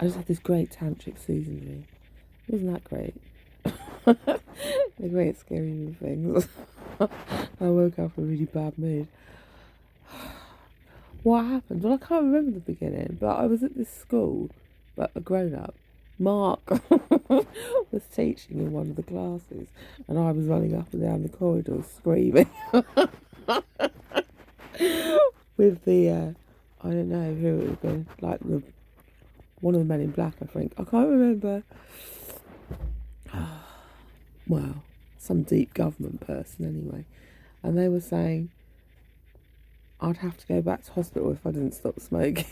I just had this great tantric Susan dream. Wasn't that great? The great scary things. I woke up in a really bad mood. What happened? Well, I can't remember the beginning, but I was at this school, but a grown up. Mark was teaching in one of the classes, and I was running up and down the corridors screaming with the, I don't know who it would have been, like one of the men in black, I think. I can't remember. Well, some deep government person anyway. And they were saying I'd have to go back to hospital if I didn't stop smoking.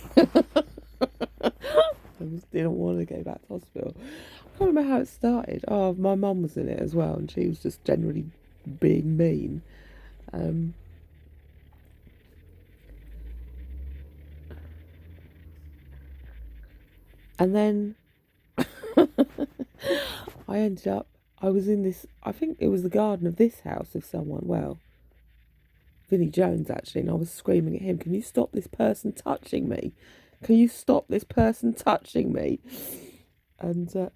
I just didn't want to go back to hospital. I can't remember how it started. Oh, my mum was in it as well, and she was just generally being mean. And then I ended up, I was in this, I think it was the garden of this house of someone, well, Vinnie Jones actually, and I was screaming at him, can you stop this person touching me? Can you stop this person touching me? And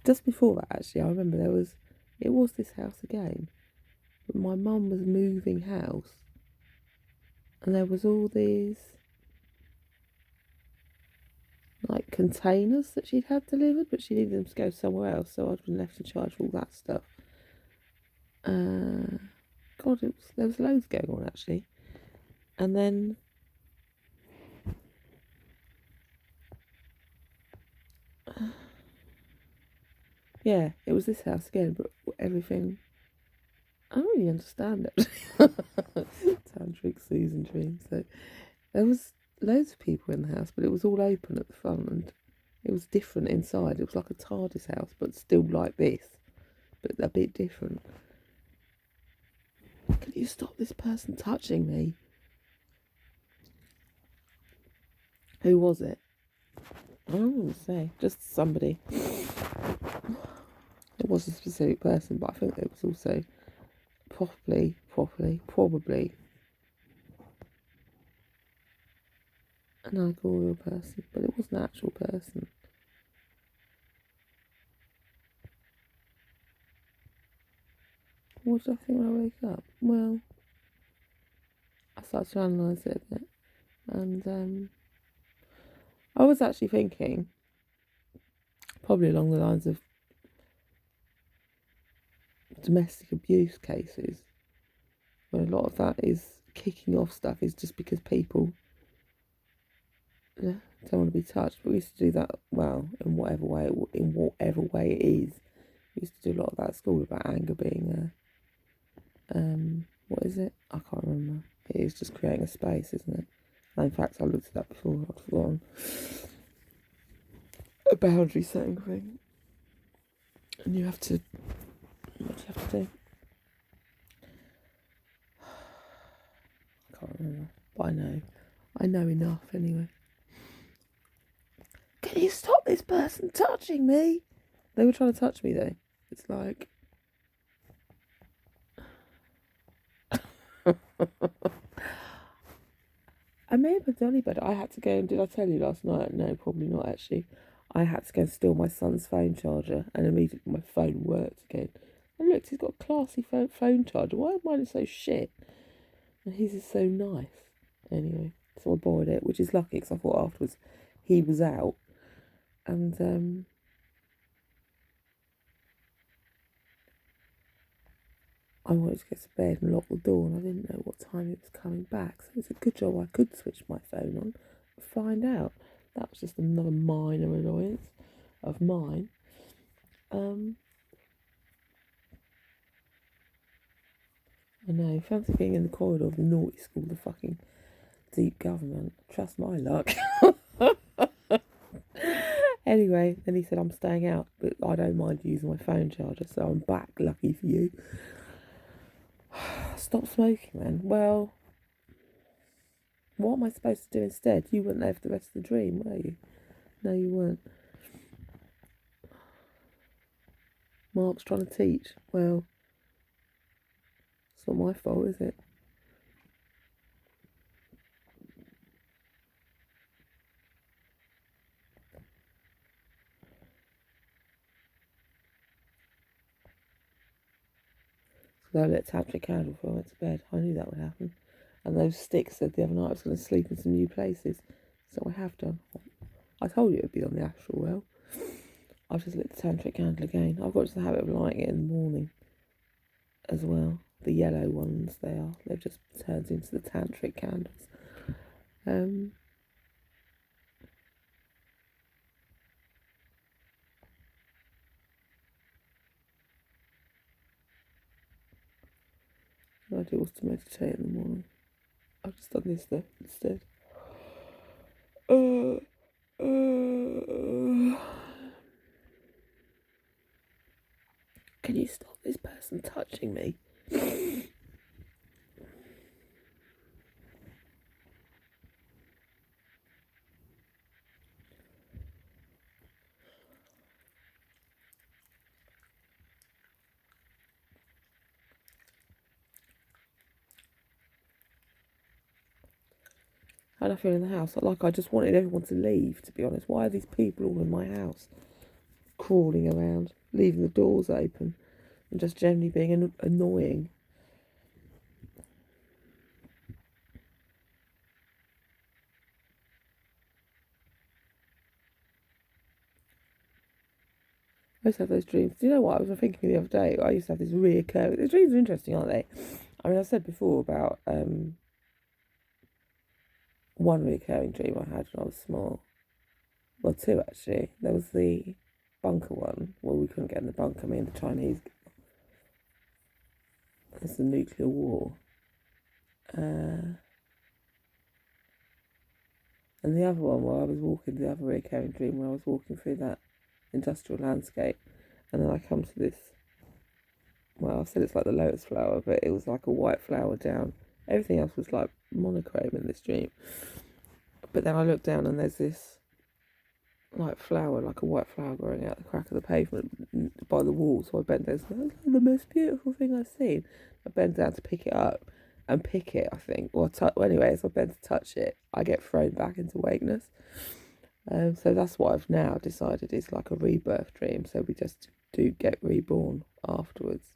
just before that, actually, I remember it was this house again. But my mum was moving house, and there was all these like containers that she'd had delivered, but she needed them to go somewhere else, so I'd been left in charge of all that stuff. God, there was loads going on actually, and then yeah, it was this house again, but everything. I don't really understand it. Tantric Susan dream. So there was loads of people in the house, but it was all open at the front, and it was different inside. It was like a TARDIS house, but still like this, but a bit different. Can you stop this person touching me? Who was it? I don't want to say. Just somebody. It was a specific person, but I think it was also probably an allegorical person, but it was an actual person. What did I think when I woke up? Well, I started to analyse it a bit, and I was actually thinking, probably along the lines of domestic abuse cases, where a lot of that is kicking off stuff is just because people don't want to be touched. But we used to do that, well, in whatever way it is. We used to do a lot of that at school about anger being what is it? I can't remember. It is just creating a space, isn't it? And in fact, I looked at that before. I'd forgotten. A boundary setting thing. And you have to, what do you have to do? I can't remember, but I know enough anyway. Can you stop this person touching me? They were trying to touch me though. It's like, I may have done it, but I had to go and, did I tell you last night? No, probably not actually. I had to go and steal my son's phone charger, and immediately my phone worked again. And look, he's got a classy phone charger. Why is mine so shit? And his is so nice. Anyway, so I borrowed it, which is lucky because I thought afterwards he was out. And I wanted to get to bed and lock the door, and I didn't know what time it was coming back. So it's a good job I could switch my phone on and find out. That was just another minor annoyance of mine. I know, fancy being in the corridor of the naughty school, the fucking deep government. Trust my luck. Anyway, then he said I'm staying out, but I don't mind using my phone charger, so I'm back, lucky for you. Stop smoking then. Well, what am I supposed to do instead? You weren't there for the rest of the dream, were you? No, you weren't. Mark's trying to teach. Well, it's not my fault, is it? I lit a tantric candle before I went to bed. I knew that would happen. And those sticks said the other night I was going to sleep in some new places. So I have done. I told you it would be on the astral well. I've just lit the tantric candle again. I've got the habit of lighting it in the morning as well. The yellow ones they are. They've just turned into the tantric candles. What I do was to meditate in the morning. I've just done this though instead. Can you stop this person touching me? How did I feel in the house? Like I just wanted everyone to leave, to be honest. Why are these people all in my house? Crawling around, leaving the doors open, and just generally being annoying. I used to have those dreams. Do you know what I was thinking the other day? I used to have these reoccurring. The dreams are interesting, aren't they? I mean, I said before about one reoccurring dream I had when I was small. Well, two actually. There was the bunker one where we couldn't get in the bunker. Me and the Chinese. It's the nuclear war. And the other one where I was walking, the other recurring dream where I was walking through that industrial landscape, and then I come to this. Well, I said it's like the lotus flower, but it was like a white flower down. Everything else was like monochrome in this dream. But then I look down and there's this like flower, like a white flower growing out the crack of the pavement by the wall. So I bent down. That's the most beautiful thing I've seen. I bent down to pick it up and pick it, I think. Well, anyway, as I bent to touch it, I get thrown back into wakeness. So that's what I've now decided is like a rebirth dream. So we just do get reborn afterwards.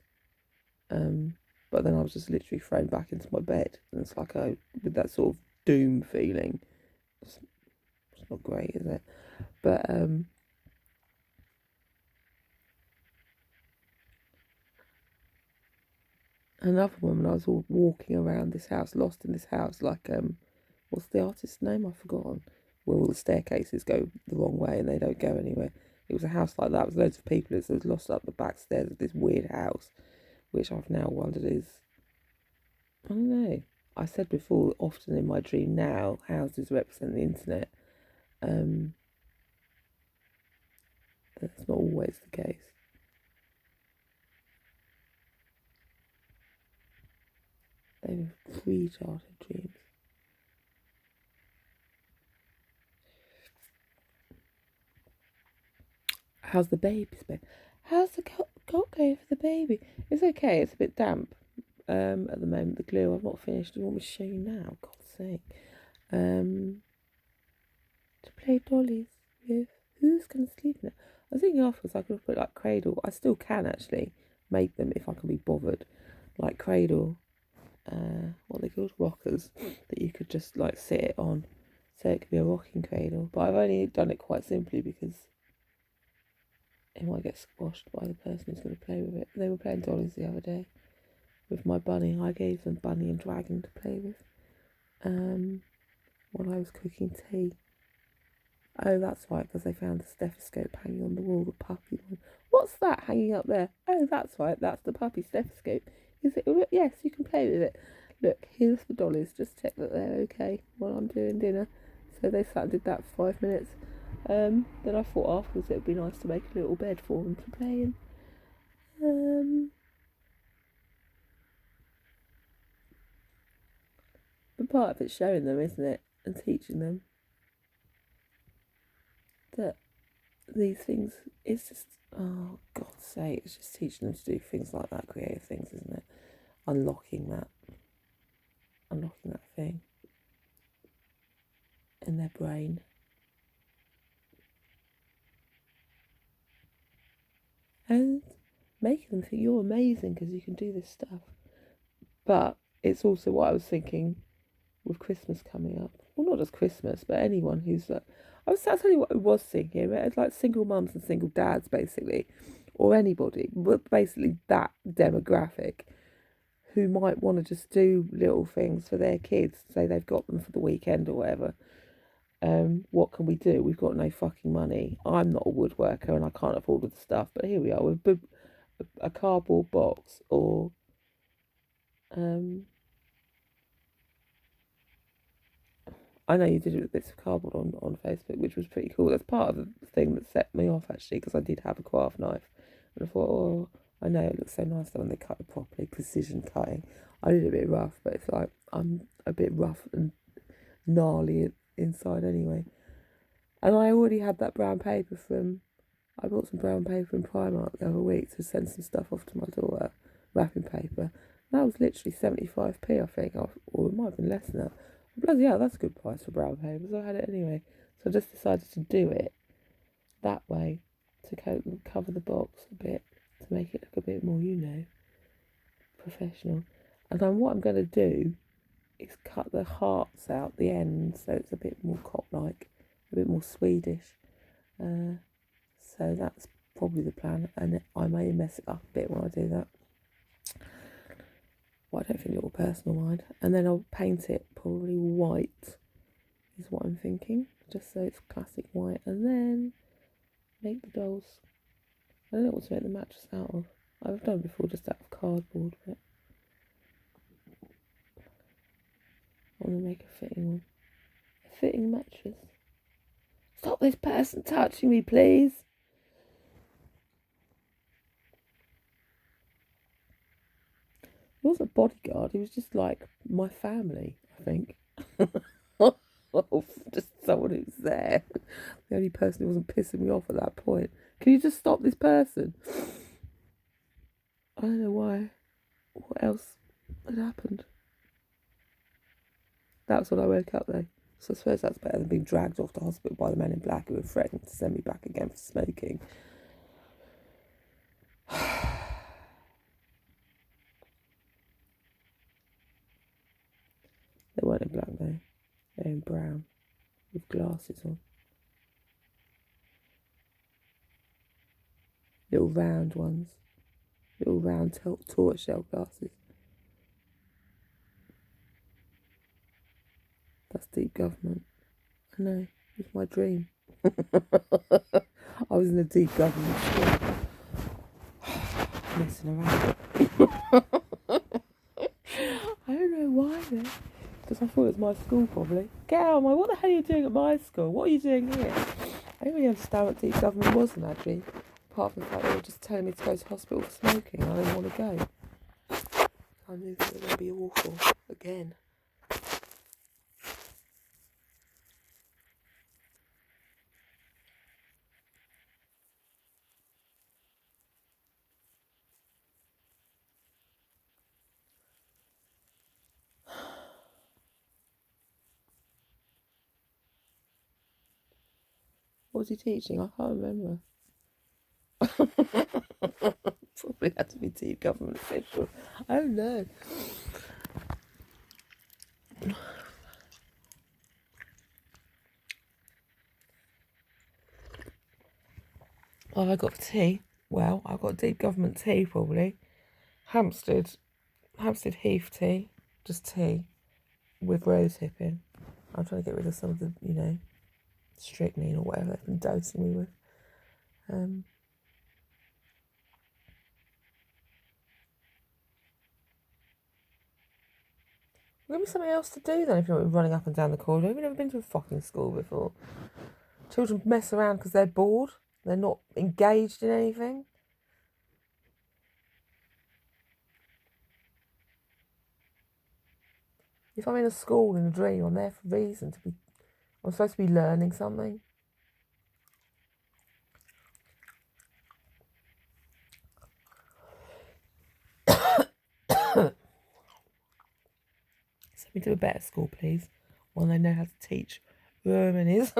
But then I was just literally thrown back into my bed, and it's like with that sort of doom feeling. It's not great, is it? But another one when I was all walking around this house, lost in this house, like what's the artist's name? I've forgotten. Where all the staircases go the wrong way and they don't go anywhere. It was a house like that with loads of people. It was lost up the back stairs of this weird house, which I've now wondered is, I don't know. I said before, often in my dream now, houses represent the internet. That's not always the case. They were pre-childhood dreams. How's the baby's been? How's the got going for the baby? It's okay. It's a bit damp at the moment. The glue, I've not finished. Do you want me to show you now? God's sake. To play dollies with. Who's going to sleep in it? I was thinking afterwards I could have put like cradle. I still can actually make them if I can be bothered. Like cradle, what are they called? Rockers that you could just like sit it on. So it could be a rocking cradle. But I've only done it quite simply because it might get squashed by the person who's going to play with it. They were playing dollies the other day with my bunny. I gave them Bunny and Dragon to play with while I was cooking tea. Oh, that's right, because they found the stethoscope hanging on the wall, the puppy one. What's that hanging up there? Oh, that's right, that's the puppy stethoscope. Is it? Yes, you can play with it. Look, here's the dollies. Just check that they're okay while I'm doing dinner. So they sat and did that for 5 minutes. Then I thought afterwards it would be nice to make a little bed for them to play in. But part of it's showing them, isn't it? And teaching them that these things, it's just, oh, God's sake, it's just teaching them to do things like that, creative things, isn't it? Unlocking that thing in their brain. And making them think you're amazing because you can do this stuff. But it's also what I was thinking with Christmas coming up. Well, not just Christmas, but anyone who's like, I'll tell you what I was thinking. It's like single mums and single dads, basically, or anybody, but basically that demographic who might want to just do little things for their kids, say they've got them for the weekend or whatever. What can we do? We've got no fucking money. I'm not a woodworker and I can't afford all the stuff, but here we are with a cardboard box or I know you did it with bits of cardboard on Facebook, which was pretty cool. That's part of the thing that set me off, actually, because I did have a craft knife. And I thought, oh, I know it looks so nice when they cut it properly, precision cutting. I did it a bit rough, but it's like I'm a bit rough and gnarly inside anyway. And I already had that brown paper I bought some brown paper in Primark the other week to send some stuff off to my daughter, wrapping paper. That was literally 75p, I think, or it might have been less than that. Bloody hell, that's a good price for brown paper, so I had it anyway. So I just decided to do it that way, to cover the box a bit, to make it look a bit more, professional. And then what I'm going to do is cut the hearts out the ends, so it's a bit more cop-like, a bit more Swedish. So that's probably the plan, and I may mess it up a bit when I do that. Well, I don't think it will personal mind. And then I'll paint it probably white, is what I'm thinking, just so it's classic white. And then make the dolls. I don't know what to make the mattress out of. I've done it before just out of cardboard, but I want to make a fitting one. A fitting mattress. Stop this person touching me, please. He wasn't a bodyguard, he was just like my family, I think. Just someone who's there. The only person who wasn't pissing me off at that point. Can you just stop this person? I don't know why. What else had happened? That was when I woke up though. So I suppose that's better than being dragged off to hospital by the men in black who were threatening to send me back again for smoking. They weren't in black though. They were in brown with glasses on. Little round ones. Little round tortoiseshell glasses. That's deep government. I know. It was my dream. I was in a deep government school. Messing around. I don't know why though. Because I thought it was my school probably. Get out of my, what the hell are you doing at my school? What are you doing here? I don't really understand what deep government was in actually. Apart from the fact they were just telling me to go to hospital for smoking and I didn't want to go. I knew that it would be awful again. What was he teaching? I can't remember. Probably had to be deep government official. I don't know. Oh, I got tea. Well, I got deep government tea probably. Hampstead Heath tea, just tea with rose hip in. I'm trying to get rid of some of the, strychnine or whatever they've been dosing me with. Give me something else to do then if you're not running up and down the corridor. Have you never been to a fucking school before? Children mess around because they're bored. They're not engaged in anything. If I'm in a school in a dream, I'm there for a reason. I'm supposed to be learning something. Send me to a better school, please. One they know how to teach Romanies.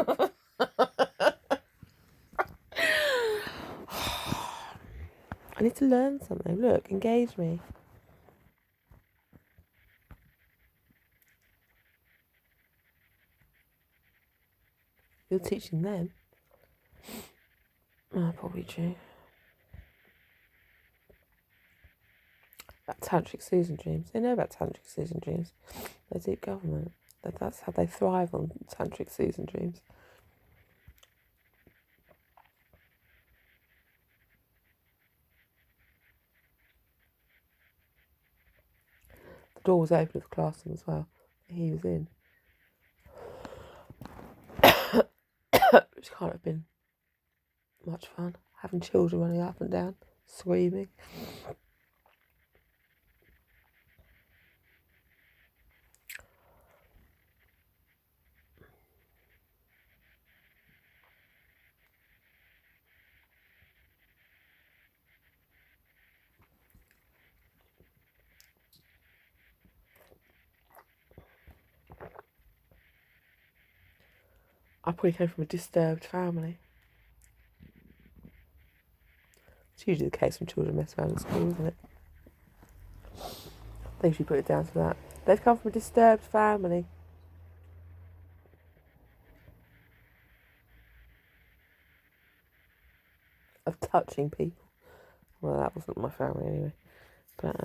I need to learn something. Look, engage me. You're teaching them. Oh, probably true. About tantric Susan dreams. They know about tantric Susan dreams. They do government. That's how they thrive on tantric Susan dreams. The door was open of the classroom as well. He was in. Which can't have been much fun. Having children running up and down, screaming. I probably came from a disturbed family. It's usually the case when children mess around at school, isn't it? They usually put it down to that. They've come from a disturbed family. Of touching people. Well, that wasn't my family anyway. But,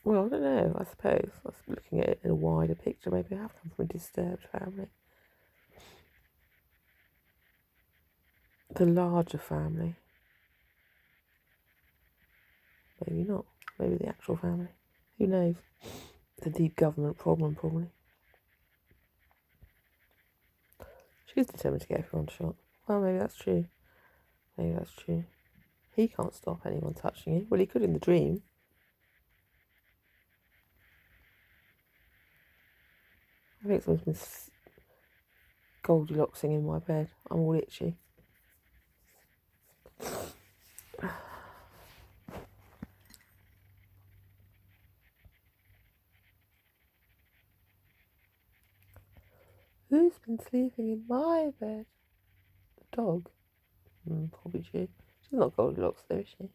well, I don't know, I suppose. I was looking at it in a wider picture. Maybe I have come from a disturbed family. The larger family. Maybe not. Maybe the actual family. Who knows? It's a deep government problem, probably. She's determined to get everyone shot. Well, maybe that's true. Maybe that's true. He can't stop anyone touching him. Well, he could in the dream. I think someone's been Goldilocksing in my bed. I'm all itchy. Who's been sleeping in my bed? The dog? Probably she. She's not Goldilocks though, is she?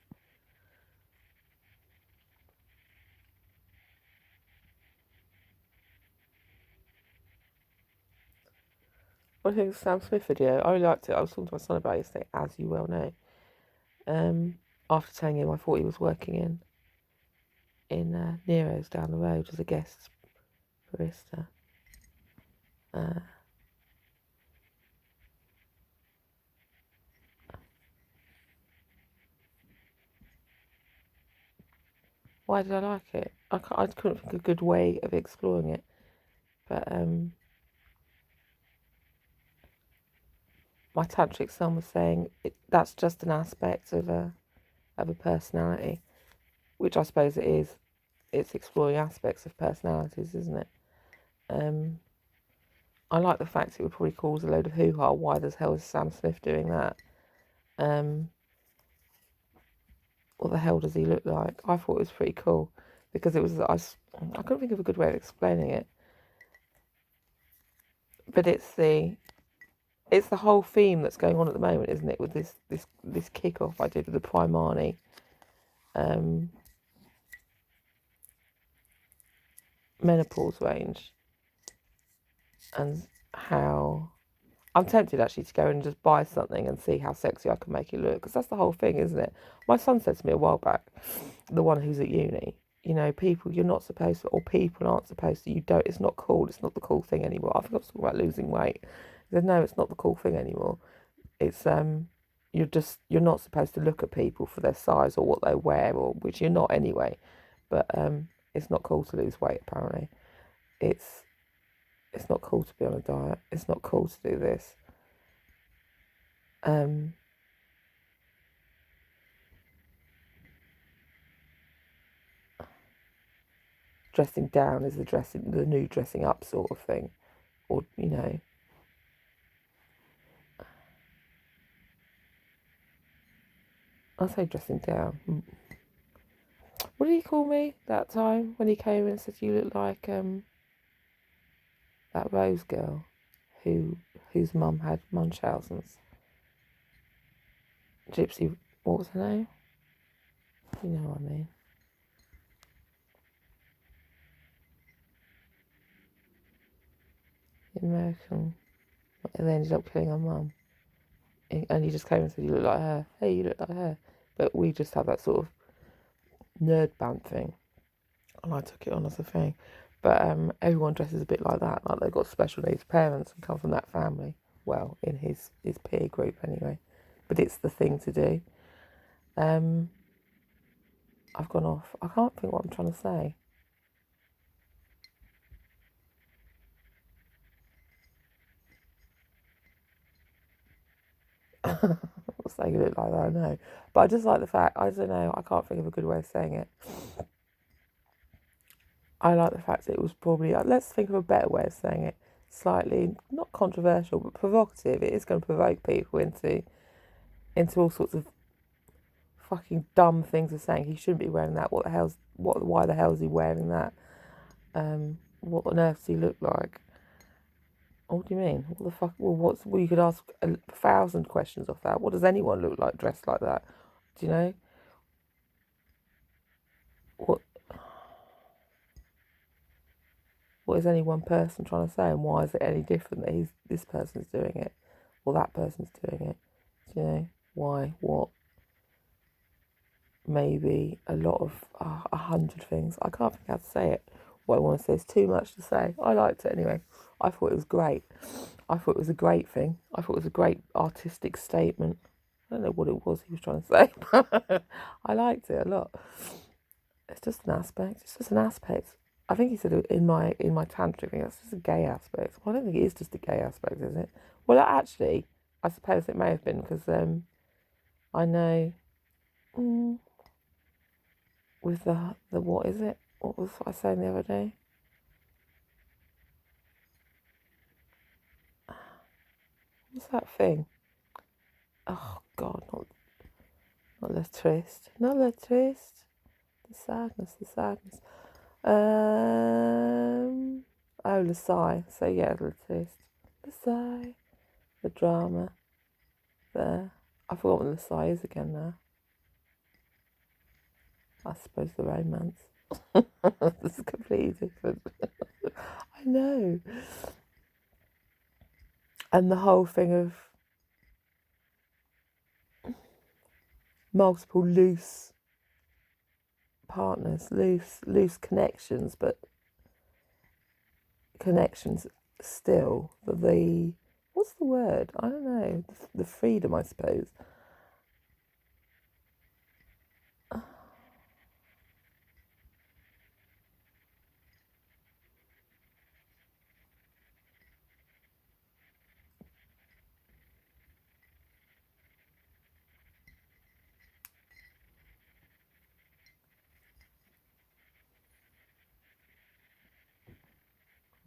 What do you think of the Sam Smith video? I really liked it. I was talking to my son about it yesterday, as you well know. After telling him I thought he was working in Nero's down the road as a guest barista. Why did I like it? I couldn't think of a good way of exploring it. But my tantric son was saying that's just an aspect of a personality, which I suppose it is. It's exploring aspects of personalities, isn't it? I like the fact it would probably cause a load of hoo-ha. Why the hell is Sam Smith doing that? What the hell does he look like? I thought it was pretty cool because it was. I couldn't think of a good way of explaining it, but it's the whole theme that's going on at the moment, isn't it? With this kick-off I did with the Primani menopause range, and how I'm tempted actually to go and just buy something and see how sexy I can make it look, because that's the whole thing, isn't it? My son said to me a while back, the one who's at uni, people, you're not supposed to, or people aren't supposed to, it's not cool, it's not the cool thing anymore. I think I was talking about losing weight. He said, no, it's not the cool thing anymore. It's, you're not supposed to look at people for their size or what they wear, or which you're not anyway. But it's not cool to lose weight, apparently. It's not cool to be on a diet. It's not cool to do this. Dressing down is the new dressing up sort of thing, or I'll say dressing down. What did he call me that time when he came and said you look like that Rose girl whose mum had Munchausen's? Gypsy, what was her name? You know what I mean. The American, not and they ended up killing her mum. And he just came and said, "You look like her. Hey, you look like her." But we just had that sort of nerd band thing, and I took it on as a thing. But everyone dresses a bit like that, like they've got special needs parents and come from that family. Well, in his peer group anyway. But it's the thing to do. I've gone off. I can't think what I'm trying to say. Saying you look like that, I know. But I just like the fact, I don't know, I can't think of a good way of saying it. I like the fact that it was probably, let's think of a better way of saying it. Slightly, not controversial, but provocative. It is going to provoke people into all sorts of fucking dumb things of saying he shouldn't be wearing that. Why the hell is he wearing that? What on earth does he look like? What do you mean? What the fuck? Well, you could ask 1,000 questions off that. What does anyone look like dressed like that? Do you know? What is any one person trying to say, and why is it any different that this person's doing it, or that person's doing it? Do you know why? What? Maybe a lot of 100 things. I can't think how to say it. What I want to say is too much to say. I liked it anyway. I thought it was great. I thought it was a great thing. I thought it was a great artistic statement. I don't know what it was he was trying to say, but I liked it a lot. It's just an aspect. It's just an aspect. I think he said in my tantric thing, that's just a gay aspect. Well, I don't think it is just a gay aspect, is it? Well, actually, I suppose it may have been because I know with the what is it? What was I saying the other day? What's that thing? Oh God, not le triste, not le triste. The sadness. Oh, the sigh. So yeah, the triste, the sigh, the drama. I forgot what the sigh is again now. I suppose the romance. This is completely different. I know. And the whole thing of multiple loose partners, loose connections, but connections still. What's the word? I don't know. The freedom, I suppose.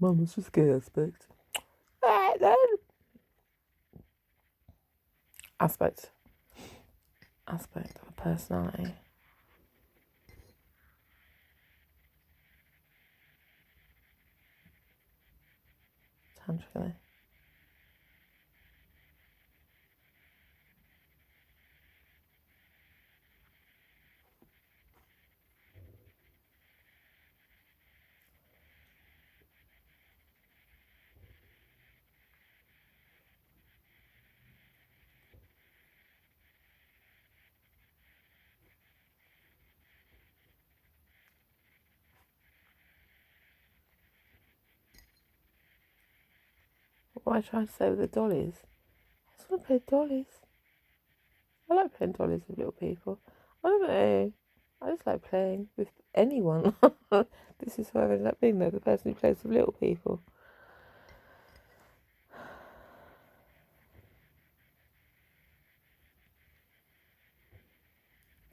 Mama's just gay aspect. Aspect of a personality. Tantrically. What am I trying to say with the dollies? I just want to play dollies. I like playing dollies with little people. I don't know. I just like playing with anyone. This is who I ended up being though, the person who plays with little people.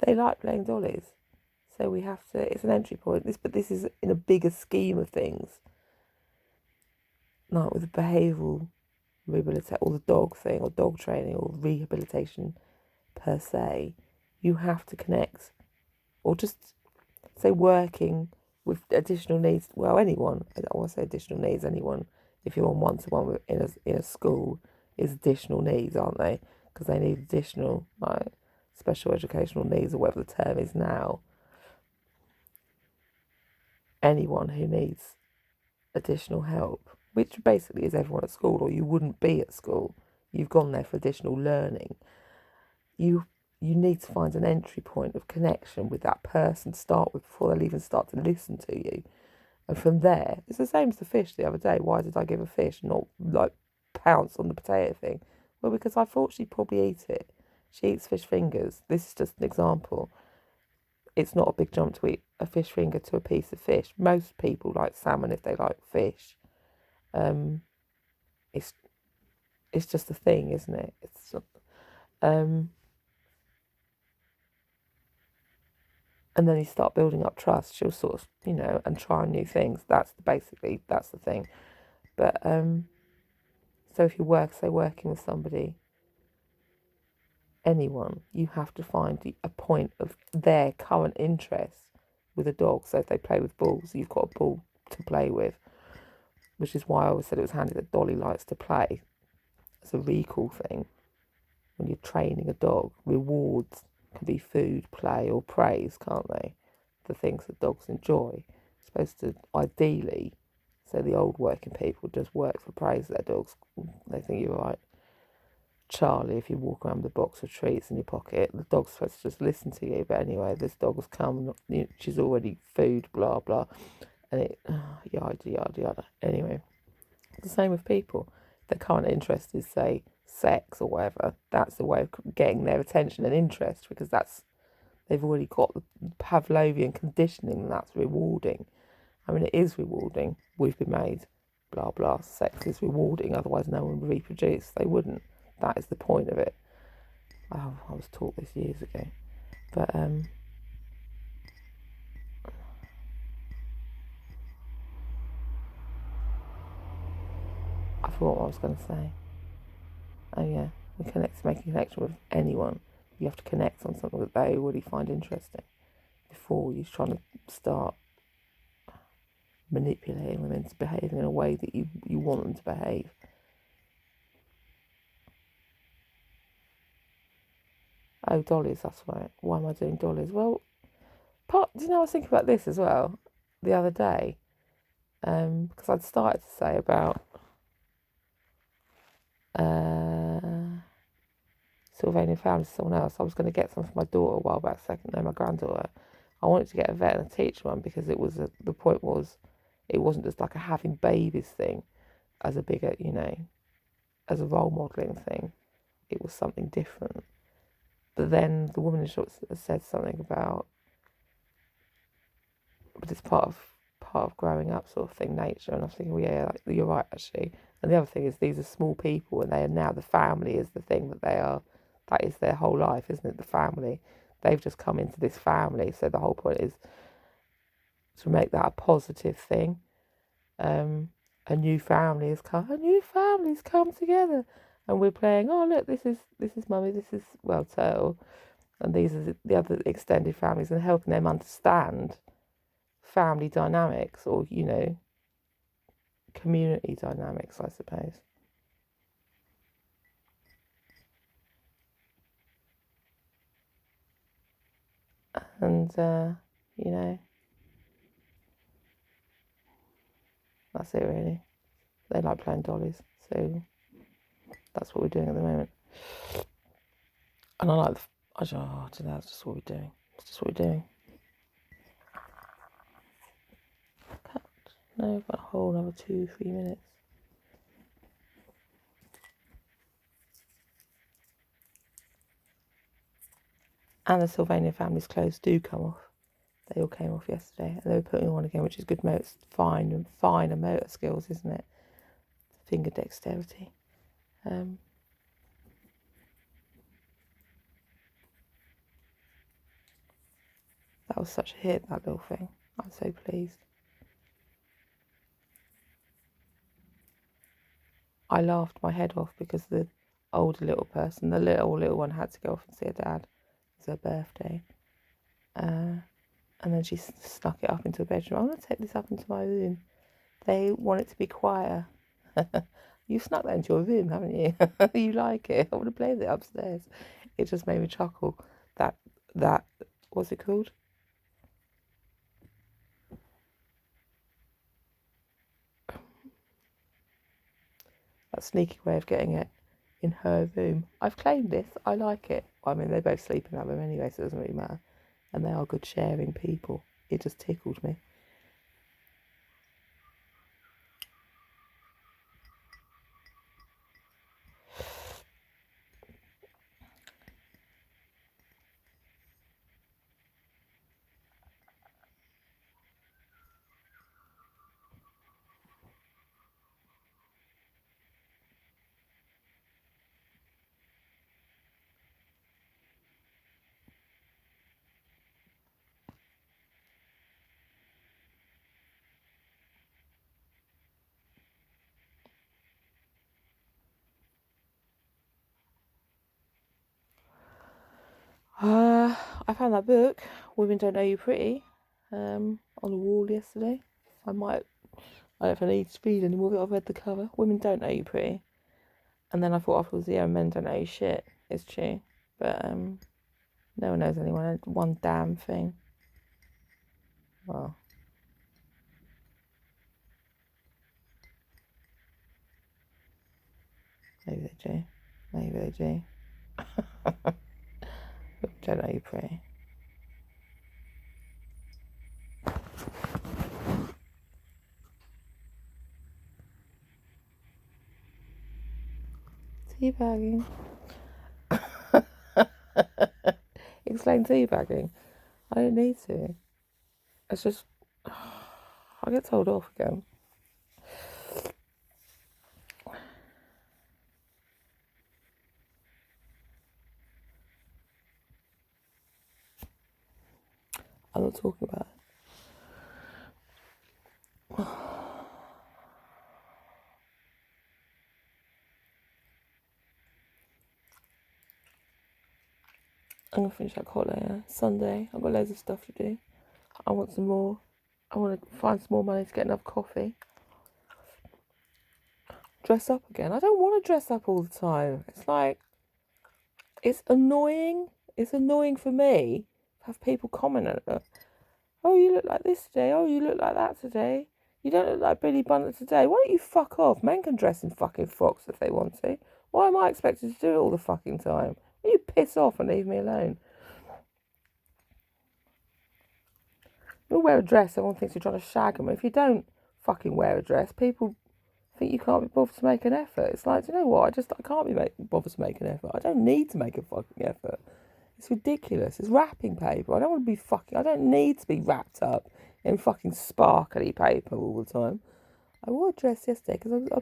They like playing dollies. So we have to, it's an entry point. But this is in a bigger scheme of things. Like with the behavioural rehabilitation, or the dog thing, or dog training, or rehabilitation per se, you have to connect, or just say working with additional needs. Well, anyone, I don't want to say additional needs, anyone, if you're on one-to-one in a school, is additional needs, aren't they? Because they need additional, like, special educational needs, or whatever the term is now. Anyone who needs additional help which basically is everyone at school, or you wouldn't be at school. You've gone there for additional learning. You need to find an entry point of connection with that person to start with before they'll even start to listen to you. And from there, it's the same as the fish the other day. Why did I give a fish, not like pounce on the potato thing? Well, because I thought she'd probably eat it. She eats fish fingers. This is just an example. It's not a big jump to eat a fish finger to a piece of fish. Most people like salmon if they like fish. It's just a thing, isn't it? It's and then you start building up trust. She'll sort of, and try new things. That's the thing. But so if you're working with somebody, anyone, you have to find a point of their current interest with a dog. So if they play with balls, you've got a ball to play with, which is why I always said it was handy that Dolly likes to play. It's a recall thing. When you're training a dog, rewards can be food, play, or praise, can't they? The things that dogs enjoy. It's supposed to, ideally, so the old working people just work for praise their dogs. They think you're right. Charlie, if you walk around with a box of treats in your pocket, the dog's supposed to just listen to you. But anyway, this dog has come, she's already food, blah, blah. And it, yada, yada, yada. Anyway, the same with people. Their current interest is, say, sex or whatever. That's the way of getting their attention and interest, because they've already got the Pavlovian conditioning, and that's rewarding. I mean, it is rewarding. We've been made, blah, blah. Sex is rewarding, otherwise no one would reproduce. They wouldn't. That is the point of it. Oh, I was taught this years ago. But, I forgot what I was going to say. Oh, yeah. Making a connection with anyone, you have to connect on something that they already find interesting before you're trying to start manipulating them into behaving in a way that you want them to behave. Oh, dollies, that's right. Why am I doing dollies? Well, do you know, I was thinking about this as well the other day, because I'd started to say about Sylvanian families to someone else. I was going to get some for my daughter a while back, my granddaughter. I wanted to get a vet and a teach one because the point was, it wasn't just like a having babies thing as a bigger, as a role modelling thing. It was something different. But then the woman in short said something about, but it's part of growing up sort of thing, nature. And I was thinking, well, yeah, you're right, actually. And the other thing is, these are small people, and they are now, the family is the thing that they are. That is their whole life, isn't it? The family. They've just come into this family, so the whole point is to make that a positive thing. A new family has come. A new family's come together, and we're playing. Oh, look, this is Mummy. This is Turtle, and these are the other extended families, and helping them understand family dynamics, or community dynamics, I suppose. And that's it really. They like playing dollies, so that's what we're doing at the moment. And I like I don't know, that's just what we're doing. It's just what we're doing. Cut. No, I've got a whole another 2-3 minutes. And the Sylvanian family's clothes do come off. They all came off yesterday, and they were putting on again, which is good finer motor skills, isn't it? Finger dexterity. That was such a hit, that little thing. I'm so pleased. I laughed my head off because the older little person, the little one, had to go off and see her dad. It was her birthday. And then she snuck it up into a bedroom. I'm going to take this up into my room. They want it to be quieter. You snuck that into your room, haven't you? You like it. I want to play with it upstairs. It just made me chuckle. That what's it called? That sneaky way of getting it in her room. I've claimed this. I like it. I mean, they both sleep in that room anyway, so it doesn't really matter. And they are good sharing people. It just tickled me. I found that book, Women Don't Know You Pretty, on the wall yesterday. I don't know if I need to read any more of it. I've read the cover. Women Don't Know You Pretty. And then I thought afterwards, yeah, men don't know you shit. It's true. But no one knows anyone. One damn thing. Well, maybe they do. Maybe they do. Don't know you pretty. Teabagging. Explain teabagging. I don't need to. It's just I get told off again. I'm not talking about it. I'm gonna finish that call later. Sunday. I've got loads of stuff to do. I want some more. I want to find some more money to get enough coffee. Dress up again. I don't want to dress up all the time. It's like, it's annoying. It's annoying for me to have people comment at it. Oh, you look like this today. Oh, you look like that today. You don't look like Billy Bunter today. Why don't you fuck off? Men can dress in fucking frocks if they want to. Why am I expected to do it all the fucking time? Will you piss off and leave me alone? You'll wear a dress, everyone thinks you're trying to shag them. If you don't fucking wear a dress, people think you can't be bothered to make an effort. It's like, do you know what? I can't be bothered to make an effort. I don't need to make a fucking effort. It's ridiculous. It's wrapping paper. I don't need to be wrapped up in fucking sparkly paper all the time. I wore a dress yesterday because I